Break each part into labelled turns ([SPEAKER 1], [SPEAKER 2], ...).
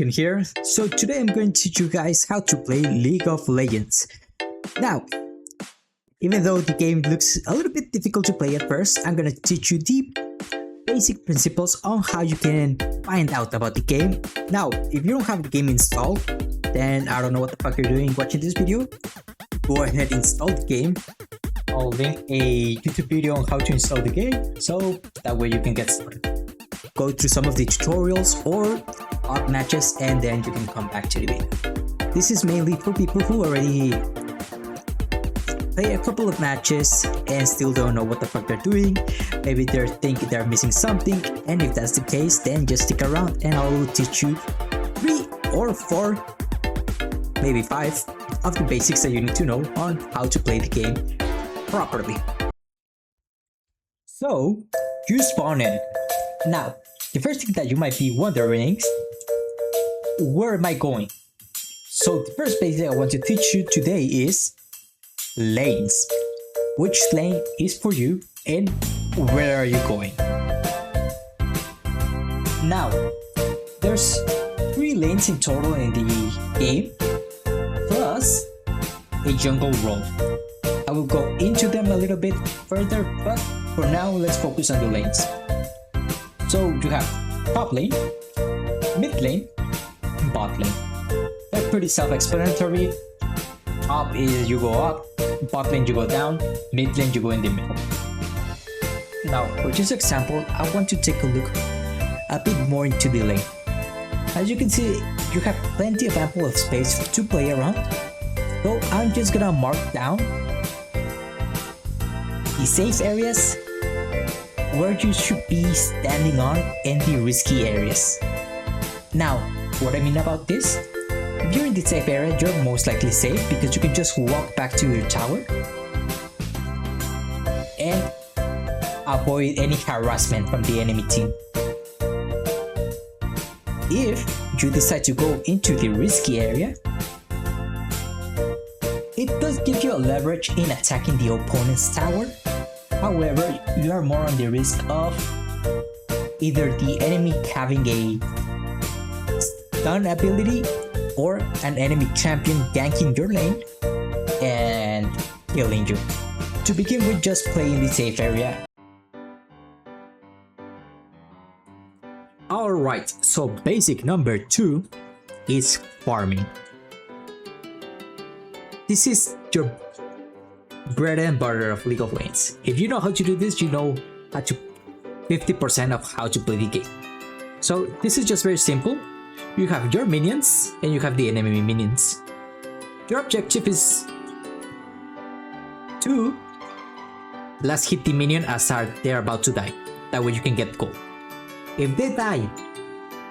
[SPEAKER 1] Chicken here. So today I'm going to teach you guys how to play League of Legends. Now, even though the game looks a little bit difficult to play at first, I'm gonna teach you the basic principles on how you can find out about the game. Now, if you don't have the game installed, then I don't know what the fuck you're doing watching this video. Go ahead, install the game. I'll link a YouTube video on how to install the game, so that way you can get started. Go through some of the tutorials or odd matches, and then you can come back to the video. This is mainly for people who already play a couple of matches and still don't know what the fuck they're doing. Maybe they're thinking they're missing something, and if that's the case, then just stick around and I'll teach you 3 or 4, maybe 5 of the basics that you need to know on how to play the game properly. So, you spawn in. Now, the first thing that you might be wondering is, where am I going? So the first basic I want to teach you today is lanes. Which lane is for you and where are you going? Now, there's 3 lanes in total in the game, plus a jungle role. I will go into them a little bit further, but for now let's focus on the lanes. So you have top lane, mid lane, and bot lane. They're pretty self-explanatory. Top is you go up, bot lane you go down, mid lane you go in the middle. Now, for this example, I want to take a look a bit more into the lane. As you can see, you have plenty of ample of space to play around. So I'm just gonna mark down the safe areas, where you should be standing on, and the risky areas. Now, what I mean about this, if you're in the safe area, you're most likely safe because you can just walk back to your tower and avoid any harassment from the enemy team. If you decide to go into the risky area, it does give you a leverage in attacking the opponent's tower. However, you are more on the risk of either the enemy having a stun ability or an enemy champion ganking your lane and killing you. To begin with, just play in the safe area. Alright, so basic number 2 is farming. This is your bread and butter of League of Legends. If you know how to do this, you know how to 50% of how to play the game. So this is just very simple. You have your minions and you have the enemy minions. Your objective is to last hit the minion as they're about to die. That way you can get gold. If they die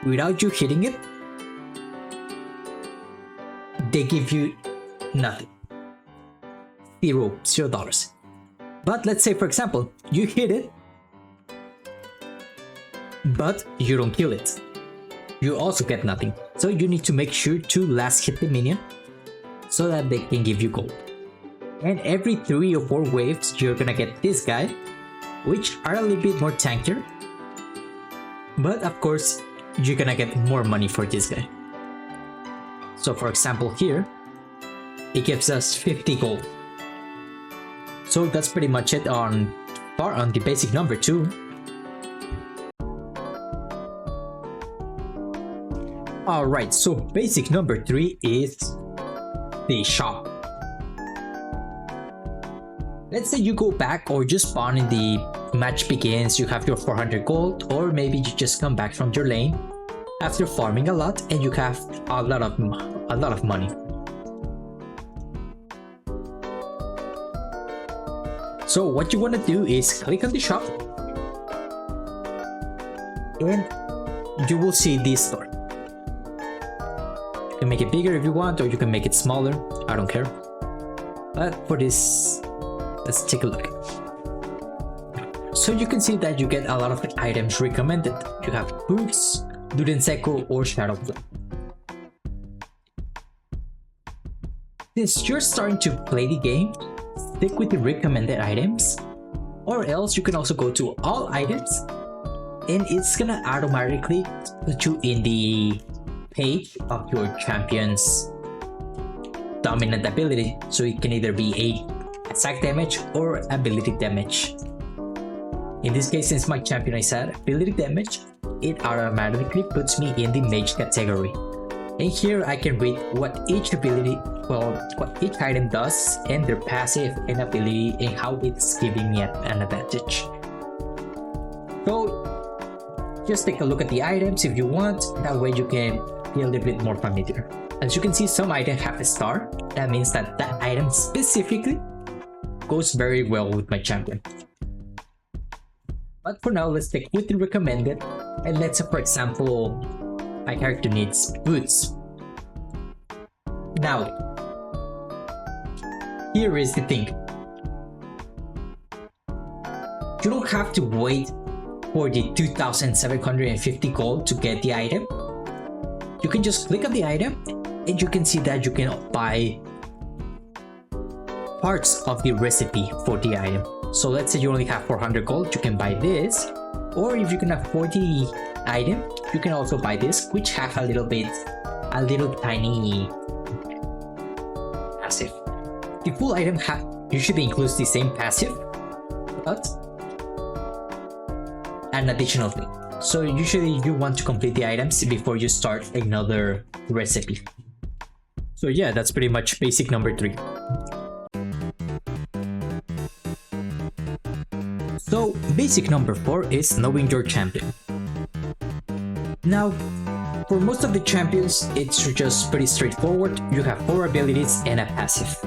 [SPEAKER 1] without you hitting it, they give you nothing. $0. But let's say, for example, you hit it, but you don't kill it. You also get nothing. So you need to make sure to last hit the minion so that they can give you gold. And every 3 or 4 waves, you're gonna get this guy, which are a little bit more tankier. But of course, you're gonna get more money for this guy. So for example here, it gives us 50 gold. So that's pretty much it on the basic number 2. Alright, so basic number 3 is the shop. Let's say you go back or just spawn in the match begins, you have your 400 gold, or maybe you just come back from your lane after farming a lot and you have a lot of money. So what you want to do is click on the shop and you will see this store. You can make it bigger if you want, or you can make it smaller, I don't care. But for this, let's take a look. So you can see that you get a lot of items recommended. You have boots, Dudenseco, or Shadowflame. Since you're starting to play the game, stick with the recommended items, or else you can also go to all items and it's gonna automatically put you in the page of your champion's dominant ability, so it can either be a attack damage or ability damage. In this case, since my champion is at ability damage, it automatically puts me in the mage category. And here I can read what each item does, and their passive and ability, and how it's giving me an advantage. So just take a look at the items if you want, that way you can be a little bit more familiar. As you can see, some items have a star. That means that that item specifically goes very well with my champion. But for now, let's take with the recommended, and let's say for example, my character needs boots. Now, here is the thing. You don't have to wait for the 2,750 gold to get the item. You can just click on the item and you can see that you can buy parts of the recipe for the item. So let's say you only have 400 gold, you can buy this. Or if you can afford the item, you can also buy this, which have a little tiny passive. The full item usually includes the same passive, but an additional thing. So usually you want to complete the items before you start another recipe. So yeah, that's pretty much basic number 3. So basic number 4 is knowing your champion. Now, for most of the champions, it's just pretty straightforward. You have 4 abilities and a passive.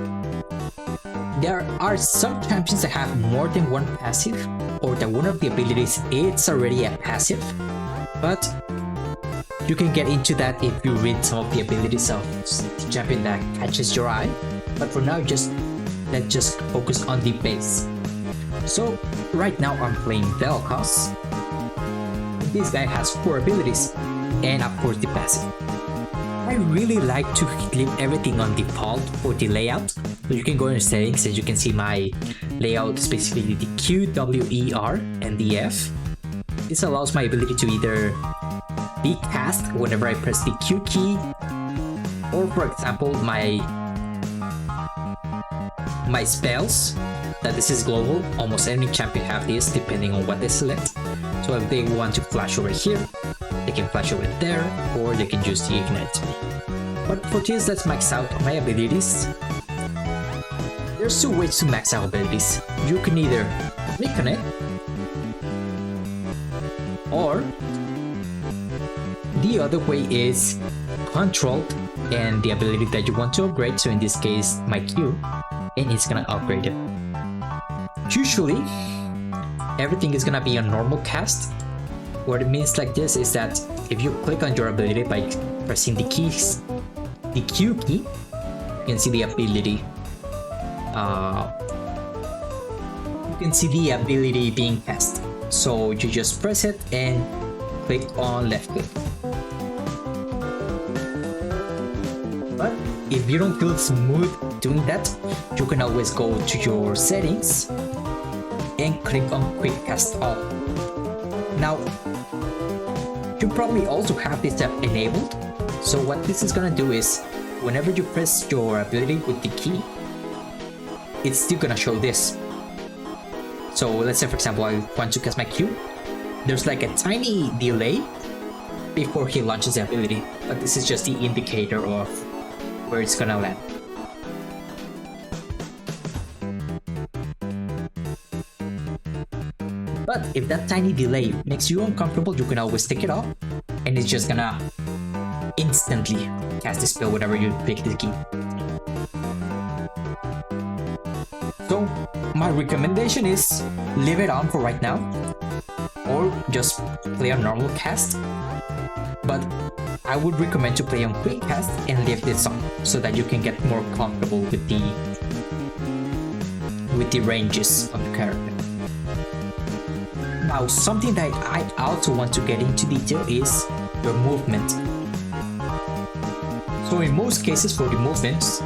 [SPEAKER 1] There are some champions that have more than one passive, or that one of the abilities it's already a passive, but you can get into that if you read some of the abilities of the champion that catches your eye. But for now, let's just focus on the base. So right now I'm playing Vel'Koz. This guy has 4 abilities and of course the passive. I really like to leave everything on default for the layout. So you can go in settings and you can see my layout, specifically the Q, W, E, R, and the F. This allows my ability to either be cast whenever I press the Q key, or for example my spells, that this is global. Almost any champion have this depending on what they select. So if they want to flash over here, they can flash over there, or they can use the ignite. But for this, let's max out my abilities. There's 2 ways to max out abilities. You can either click on it, or the other way is control and the ability that you want to upgrade. So in this case, my Q, and it's gonna upgrade it. Usually, everything is gonna be a normal cast. What it means like this is that if you click on your ability by pressing the keys, the Q key, you can see the ability. You can see the ability being cast. So you just press it and click on left click. But if you don't feel smooth doing that, you can always go to your settings and click on quick cast all. Now, you probably also have this enabled. So what this is gonna do is, whenever you press your ability with the key, it's still gonna show this. So let's say for example I want to cast my Q. There's like a tiny delay before he launches the ability, but this is just the indicator of where it's gonna land. But if that tiny delay makes you uncomfortable, you can always take it off, and it's just gonna instantly cast the spell whenever you pick the key. So my recommendation is leave it on for right now, or just play a normal cast. But I would recommend to play on quick cast and leave this on, so that you can get more comfortable with the ranges of the character. Now, something that I also want to get into detail is your movement. So in most cases for the movements,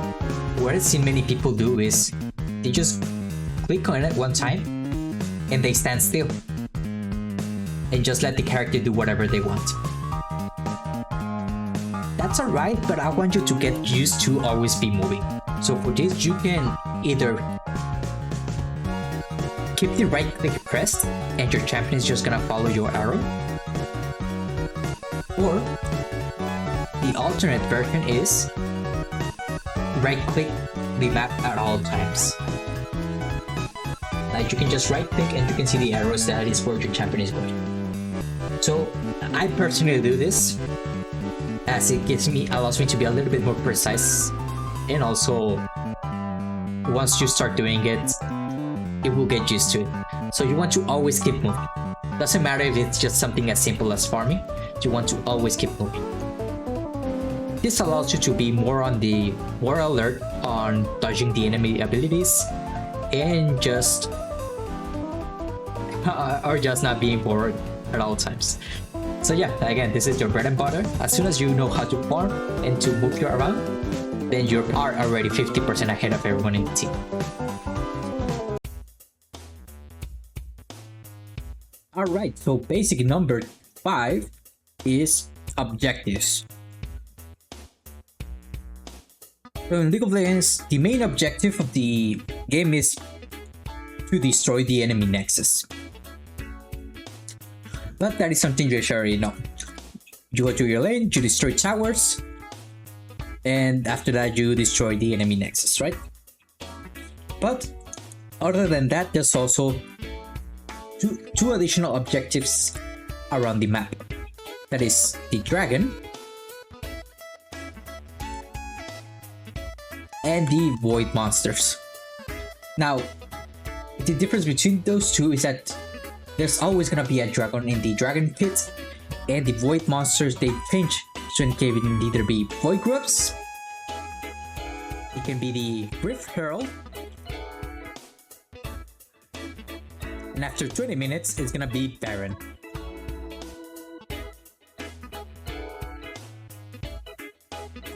[SPEAKER 1] what I've seen many people do is they just click on it one time and they stand still and just let the character do whatever they want. That's alright, but I want you to get used to always be moving. So for this, you can either keep the right click pressed and your champion is just gonna follow your arrow, or the alternate version is right click the map at all times. Like you can just right click and you can see the arrows that is where your champion is going. So I personally do this as it allows me to be a little bit more precise, and also once you start doing it, it will get used to it. So you want to always keep moving. Doesn't matter if it's just something as simple as farming, you want to always keep moving. This allows you to be more alert on dodging the enemy abilities and just or just not being bored at all times. So yeah, again, this is your bread and butter. As soon as you know how to farm and to move you around, then you are already 50% ahead of everyone in the team. Alright, so basic number 5 is objectives. So in League of Legends, the main objective of the game is to destroy the enemy nexus. But that is something you should already know. You go to your lane, you destroy towers, and after that you destroy the enemy nexus, right? But other than that, there's also two additional objectives around the map. That is the dragon and the void monsters. Now, the difference between those two is that there's always gonna be a dragon in the dragon pit, and the void monsters, they change. So it can either be void grubs, it can be the Rift Herald, and after 20 minutes it's gonna be Baron.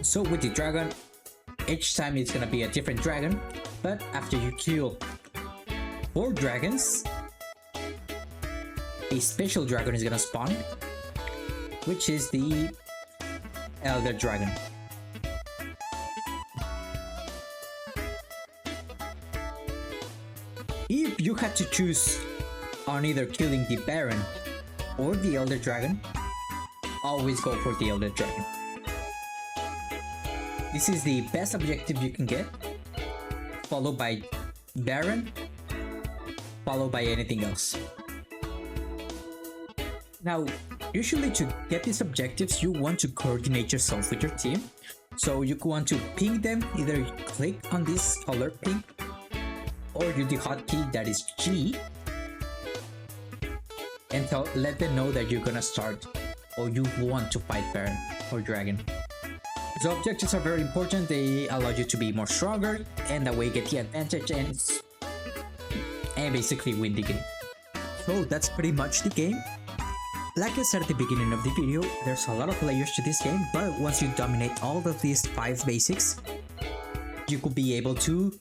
[SPEAKER 1] So with the dragon, each time it's gonna be a different dragon, but after you kill 4 dragons, a special dragon is gonna spawn, which is the Elder Dragon. If you had to choose on either killing the Baron or the Elder Dragon, always go for the Elder Dragon. This is the best objective you can get, followed by Baron, followed by anything else. Now, usually to get these objectives, you want to coordinate yourself with your team. So you want to ping them, either click on this alert ping or use the hotkey that is G, and let them know that you're gonna start or you want to fight Baron or Dragon. So objectives are very important. They allow you to be more stronger and that way get the advantage and basically win the game. So that's pretty much the game. Like I said at the beginning of the video, there's a lot of layers to this game, but once you dominate all of these 5 basics, you could be able to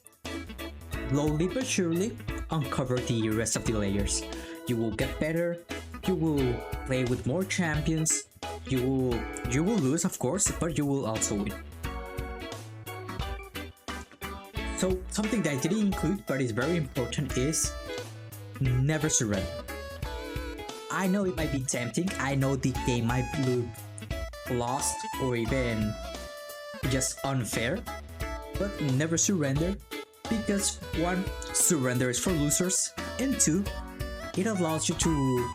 [SPEAKER 1] slowly but surely uncover the rest of the layers. You will get better, you will play with more champions, you will lose of course, but you will also win. So something that I didn't include but is very important is never surrender. I know it might be tempting, I know the game might look lost or even just unfair, but never surrender, because 1, surrender is for losers, and 2, it allows you to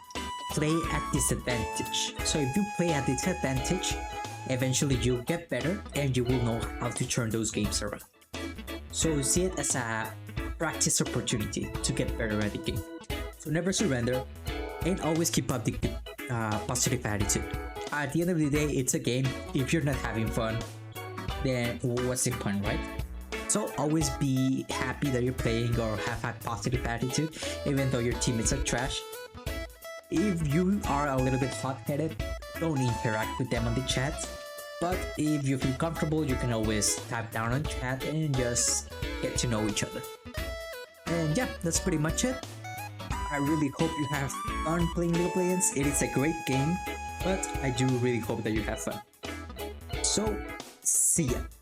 [SPEAKER 1] play at disadvantage. So if you play at disadvantage, eventually you'll get better and you will know how to turn those games around. So see it as a practice opportunity to get better at the game. So never surrender, and always keep up the positive attitude. At the end of the day, it's a game. If you're not having fun, then what's the point, right? So always be happy that you're playing or have a positive attitude, even though your teammates are trash. If you are a little bit hot-headed, don't interact with them on the chat. But if you feel comfortable, you can always type down on chat and just get to know each other. And yeah, that's pretty much it. I really hope you have fun playing League of Legends. It is a great game, but I do really hope that you have fun. So, see ya.